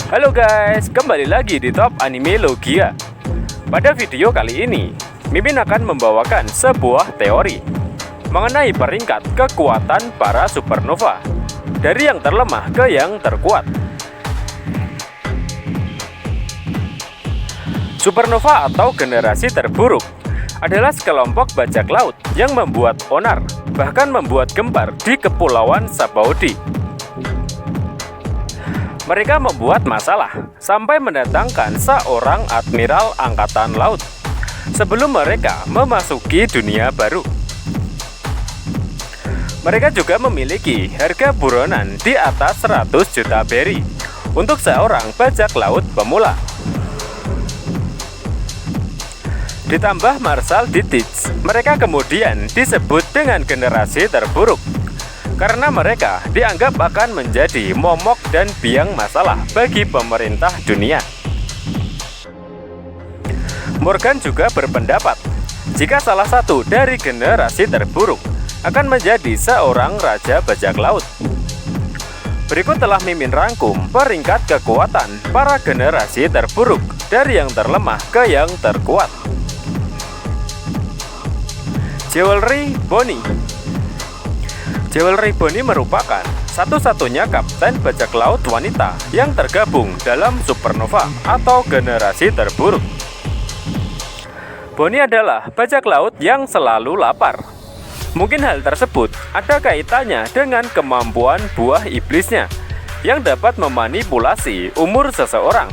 Halo guys, kembali lagi di Top Anime Logia. Pada video kali ini, Mimin akan membawakan sebuah teori mengenai peringkat kekuatan para supernova dari yang terlemah ke yang terkuat. Supernova atau generasi terburuk adalah sekelompok bajak laut yang membuat onar, bahkan membuat gempar di Kepulauan Sabaudi. Mereka membuat masalah sampai mendatangkan seorang admiral angkatan laut sebelum mereka memasuki dunia baru. Mereka juga memiliki harga buronan di atas 100 juta beri untuk seorang bajak laut pemula. Ditambah Marshal Ditich, mereka kemudian disebut dengan generasi terburuk karena mereka dianggap akan menjadi momok dan biang masalah bagi pemerintah dunia. Morgan juga berpendapat jika salah satu dari generasi terburuk akan menjadi seorang raja bajak laut. Berikut telah Mimin rangkum peringkat kekuatan para generasi terburuk dari yang terlemah ke yang terkuat. Jewelry Bonnie. Jewelry Bonnie merupakan satu-satunya kapten bajak laut wanita yang tergabung dalam supernova atau generasi terburuk. Bonnie adalah bajak laut yang selalu lapar. Mungkin hal tersebut ada kaitannya dengan kemampuan buah iblisnya yang dapat memanipulasi umur seseorang.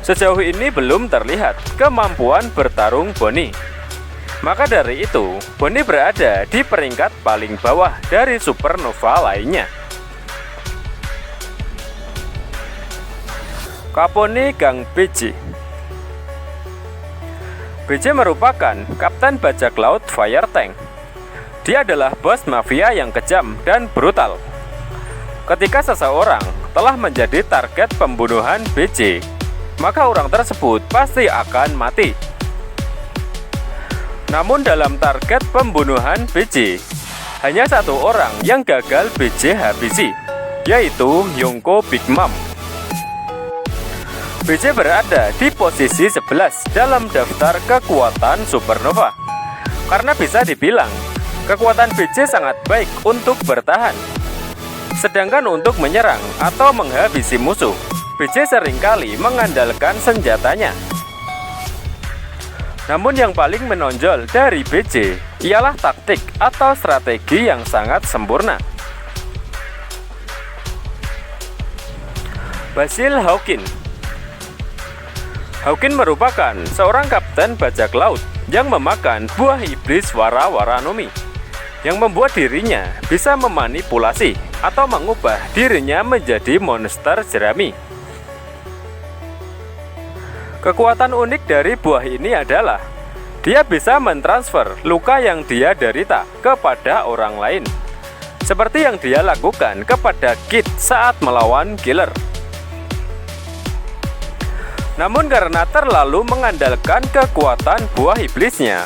Sejauh ini belum terlihat kemampuan bertarung Bonnie. Maka dari itu, Bonnie berada di peringkat paling bawah dari supernova lainnya. Capone Gang BJ. BJ merupakan kapten bajak laut fire tank. Dia adalah bos mafia yang kejam dan brutal. Ketika seseorang telah menjadi target pembunuhan BJ, maka orang tersebut pasti akan mati. Namun dalam target pembunuhan BJ, hanya satu orang yang gagal BJ habisi, yaitu Yonko Big Mom. BJ berada di posisi 11 dalam daftar kekuatan supernova. Karena bisa dibilang, kekuatan BJ sangat baik untuk bertahan. Sedangkan untuk menyerang atau menghabisi musuh, BJ seringkali mengandalkan senjatanya. Namun yang paling menonjol dari BJ ialah taktik atau strategi yang sangat sempurna. Basil Hawkin. Hawkin merupakan seorang kapten bajak laut yang memakan buah iblis Wara-Wara-Nomi yang membuat dirinya bisa memanipulasi atau mengubah dirinya menjadi monster jerami. Kekuatan unik dari buah ini adalah dia bisa mentransfer luka yang dia derita kepada orang lain, seperti yang dia lakukan kepada Kid saat melawan Killer. Namun karena terlalu mengandalkan kekuatan buah iblisnya,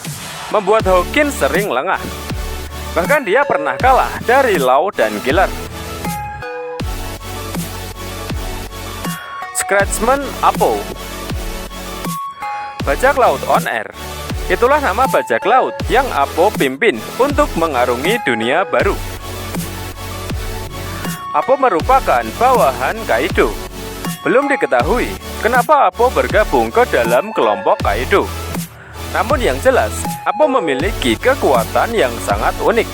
membuat Hawkins sering lengah. Bahkan dia pernah kalah dari Law dan Killer. Scratchman Apo. Bajak laut on air. Itulah nama bajak laut yang Apo pimpin untuk mengarungi dunia baru. Apo merupakan bawahan Kaido. Belum diketahui kenapa Apo bergabung ke dalam kelompok Kaido. Namun yang jelas, Apo memiliki kekuatan yang sangat unik.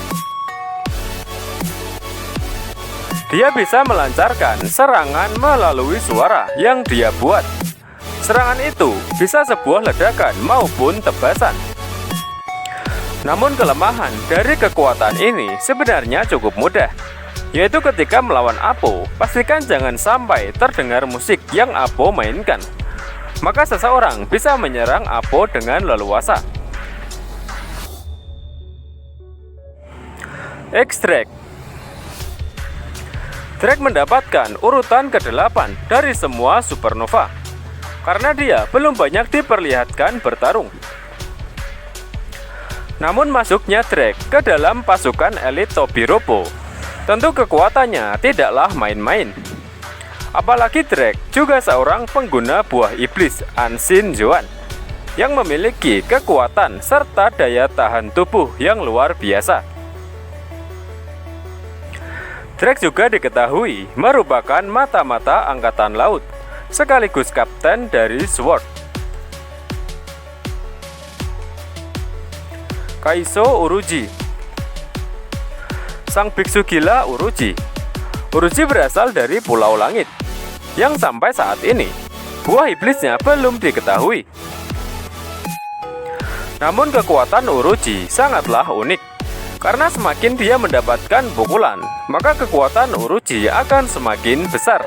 Dia bisa melancarkan serangan melalui suara yang dia buat. Serangan itu bisa sebuah ledakan maupun tebasan. Namun kelemahan dari kekuatan ini sebenarnya cukup mudah, yaitu ketika melawan Apo, pastikan jangan sampai terdengar musik yang Apo mainkan. Maka seseorang bisa menyerang Apo dengan leluasa. X-Drake. Drake mendapatkan urutan ke-8 dari semua supernova karena dia belum banyak diperlihatkan bertarung. Namun masuknya Drake ke dalam pasukan elit Tobiropo tentu kekuatannya tidaklah main-main. Apalagi Drake juga seorang pengguna buah iblis Unseen Zoan yang memiliki kekuatan serta daya tahan tubuh yang luar biasa. Drake juga diketahui merupakan mata-mata angkatan laut sekaligus kapten dari SWORD. Kaiso Uruji. Sang biksu gila Uruji berasal dari Pulau Langit yang sampai saat ini buah iblisnya belum diketahui. Namun kekuatan Uruji sangatlah unik, karena semakin dia mendapatkan pukulan, maka kekuatan Uruji akan semakin besar.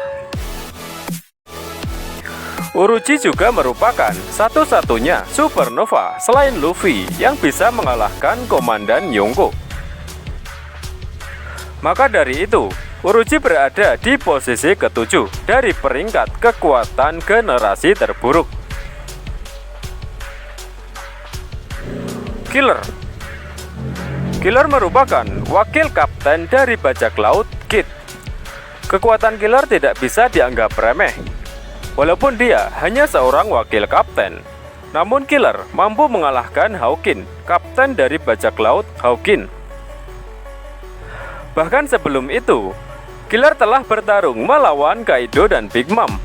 Uruji juga merupakan satu-satunya supernova selain Luffy yang bisa mengalahkan Komandan Yonko. Maka dari itu, Uruji berada di posisi ke-7 dari peringkat kekuatan generasi terburuk. Killer merupakan wakil kapten dari bajak laut Kid. Kekuatan Killer tidak bisa dianggap remeh. Walaupun dia hanya seorang wakil kapten, namun Killer mampu mengalahkan Hawkin, kapten dari bajak laut Hawkin. Bahkan sebelum itu, Killer telah bertarung melawan Kaido dan Big Mom.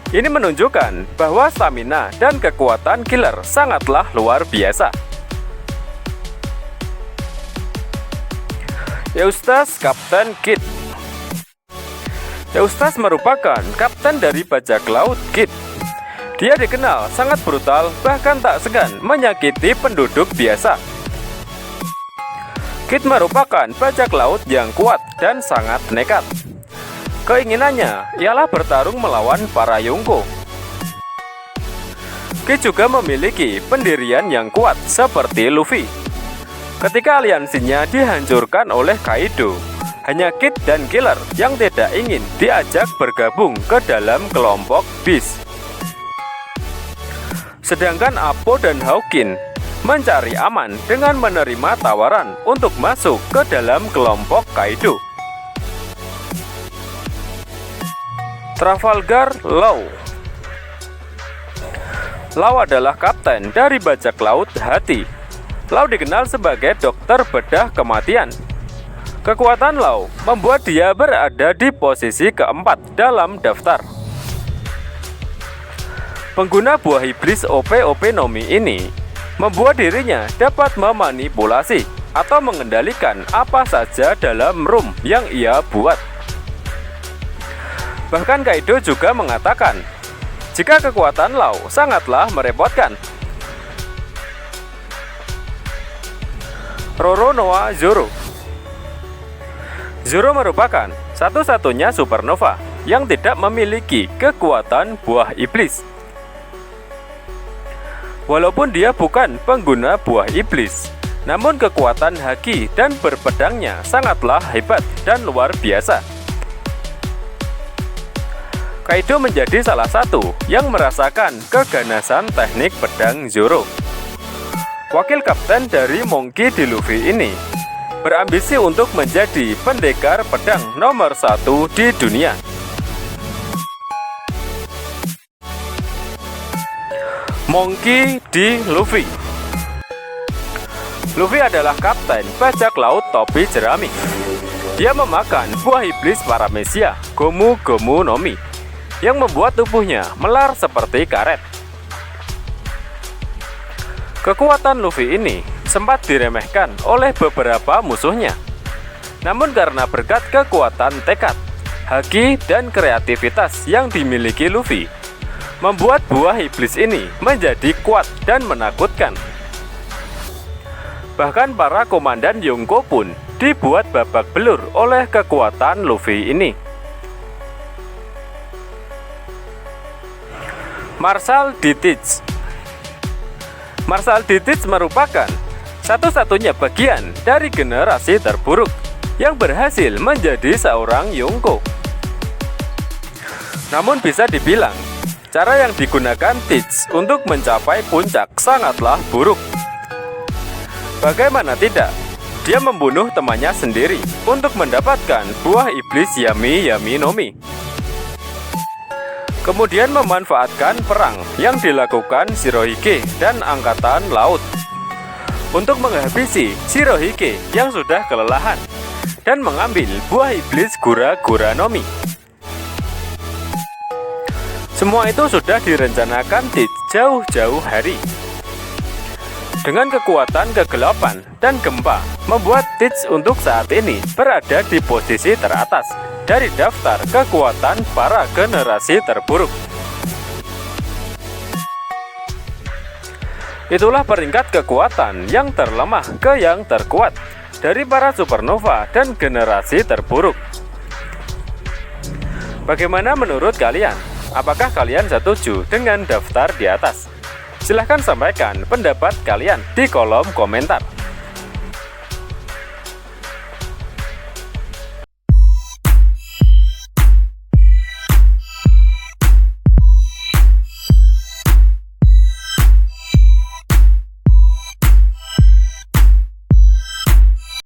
Ini menunjukkan bahwa stamina dan kekuatan Killer sangatlah luar biasa. Eustace Kapten Kid. Eustace merupakan kapten dari bajak laut Kid. Dia dikenal sangat brutal, bahkan tak segan menyakiti penduduk biasa. Kid merupakan bajak laut yang kuat dan sangat nekat. Keinginannya ialah bertarung melawan para Yonko. Kid juga memiliki pendirian yang kuat seperti Luffy. Ketika aliansinya dihancurkan oleh Kaido, hanya Kid dan Killer yang tidak ingin diajak bergabung ke dalam kelompok Beast. Sedangkan Appo dan Hawkin mencari aman dengan menerima tawaran untuk masuk ke dalam kelompok Kaido. Trafalgar Law. Law adalah kapten dari bajak laut Hati. Law dikenal sebagai dokter bedah kematian. Kekuatan Law membuat dia berada di posisi keempat dalam daftar. Pengguna buah iblis OP-OP Nomi ini membuat dirinya dapat memanipulasi atau mengendalikan apa saja dalam room yang ia buat. Bahkan Kaido juga mengatakan, jika kekuatan Law sangatlah merepotkan. Roronoa Zoro. Zoro merupakan satu-satunya supernova yang tidak memiliki kekuatan buah iblis. Walaupun dia bukan pengguna buah iblis, namun kekuatan haki dan berpedangnya sangatlah hebat dan luar biasa. Kaido menjadi salah satu yang merasakan keganasan teknik pedang Zoro. Wakil kapten dari Monkey D. Luffy ini berambisi untuk menjadi pendekar pedang nomor 1 di dunia. Monkey D. Luffy. Luffy adalah kapten bajak laut topi jerami. Dia memakan buah iblis paramesia Gomu Gomu Nomi yang membuat tubuhnya melar seperti karet. Kekuatan Luffy ini sempat diremehkan oleh beberapa musuhnya. Namun karena berkat kekuatan tekad, haki, dan kreativitas yang dimiliki Luffy, membuat buah iblis ini menjadi kuat dan menakutkan. Bahkan para komandan Yonko pun dibuat babak belur oleh kekuatan Luffy ini. Marshal D. Teach. Marshal D. Teach merupakan satu-satunya bagian dari generasi terburuk yang berhasil menjadi seorang Yonko. Namun bisa dibilang, cara yang digunakan Teach untuk mencapai puncak sangatlah buruk. Bagaimana tidak, dia membunuh temannya sendiri untuk mendapatkan buah iblis Yami Yami Nomi. kemudian memanfaatkan perang yang dilakukan Shirohige dan Angkatan Laut untuk menghabisi Shirohige yang sudah kelelahan dan mengambil buah iblis Gura-Gura no Mi. Semua itu sudah direncanakan di jauh-jauh hari. Dengan kekuatan kegelapan dan gempa, membuat Teach untuk saat ini berada di posisi teratas dari daftar kekuatan para generasi terburuk. Itulah peringkat kekuatan yang terlemah ke yang terkuat dari para supernova dan generasi terburuk. Bagaimana menurut kalian? Apakah kalian setuju dengan daftar di atas? Silahkan sampaikan pendapat kalian di kolom komentar.